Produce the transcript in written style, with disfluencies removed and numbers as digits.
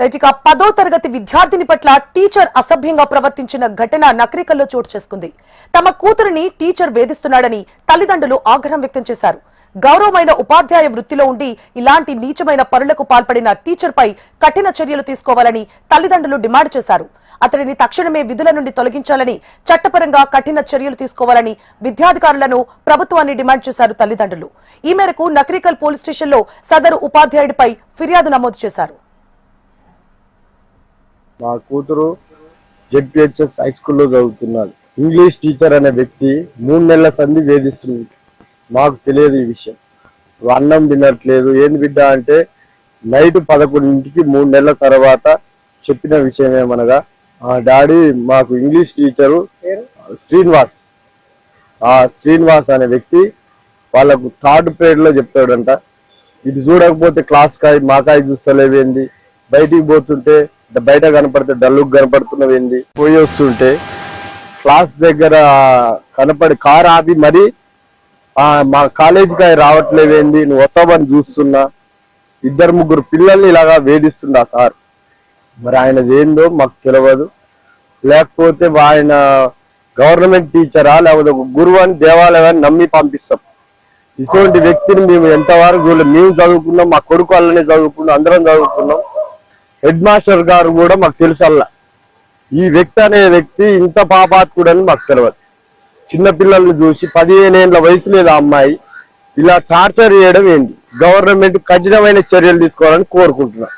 Right, ఇక 10వ తరగతి విద్యార్థిని పట్ల టీచర్ అసభ్యంగా ప్రవర్తించిన ఘటన నకరికల్లో చోటు చేసుకుంది. తమ కూతురిని టీచర్ వేధిస్తున్నాడని తల్లిదండ్రులు ఆగ్రహం వ్యక్తం చేశారు. గౌరవమైన ఉపాధ్యాయ వృత్తిలో ఉండి ఇలాంటి నీచమైన పనులకు పాల్పడిన టీచర్ పై కఠిన చర్యలు తీసుకోవాలని తల్లిదండ్రులు డిమాండ్ చేశారు. అతడిని తక్షణమే విధుల నుండి తొలగించాలని, చట్టపరంగా కఠిన చర్యలు తీసుకోవాలని విద్యాధికారులను ప్రభుత్వాన్ని డిమాండ్ చేశారు తల్లిదండ్రులు. ఈ మేరకు నకరికల్ పోలీస్ స్టేషన్లో సదరు ఉపాధ్యాయుడిపై ఫిర్యాదు నమోదు చేశారు. మా కూతురు జెడ్పిహెచ్ఎస్ హై స్కూల్లో చదువుతున్నారు. ఇంగ్లీష్ టీచర్ అనే వ్యక్తి 3 నెలల సంధి వేధిస్తుంది. మాకు తెలియదు ఈ విషయం. అన్నం తినట్లేదు. ఏంది బిడ్డ అంటే నైట్ 11ంటికి 3 నెలల తర్వాత చెప్పిన విషయం ఏమనగా, డాడీ మాకు ఇంగ్లీష్ టీచరు శ్రీనివాస్ అనే వ్యక్తి వాళ్ళకు 3rd పీరియడ్ లో చెప్తాడంట, ఇది చూడకపోతే క్లాస్ కాయ మాకాయ చూస్తలేవేంది, బయటికి పోతుంటే బయట కనపడితే డల్లుకు కనపడుతున్నవేంది, పోయి వస్తుంటే క్లాస్ దగ్గర కనపడి కారు ఆపి మరి మా కాలేజీకి రావట్లేవేంది, నువ్వు వస్తావని చూస్తున్నా, 2-3 పిల్లల్ని ఇలాగా వేధిస్తుండా సార్. మరి ఆయనది ఏందో మాకు తెలియదు. లేకపోతే ఆయన గవర్నమెంట్ టీచరా లేకపోతే ఒక గురువు అని దేవాలయాన్ని నమ్మి పంపిస్తాం. ఇటువంటి వ్యక్తిని మేము ఎంతవరకు చూడలేదు. మేము చదువుకున్నాం, మా కొడుకు వాళ్ళనే చదువుకున్నాం, అందరం చదువుకున్నాం. హెడ్ మాస్టర్ గారు కూడా మాకు తెలుసల్లా ఈ వ్యక్తి అనే వ్యక్తి ఇంత పాపాత్ముడని మాకు తెలియదు. చిన్నపిల్లల్ని చూసి 15 ఏళ్ల వయసు లేదు ఆ అమ్మాయి ఇలా టార్చర్ చేయడం ఏంటి? గవర్నమెంట్ కఠినమైన చర్యలు తీసుకోవాలని కోరుకుంటున్నాం.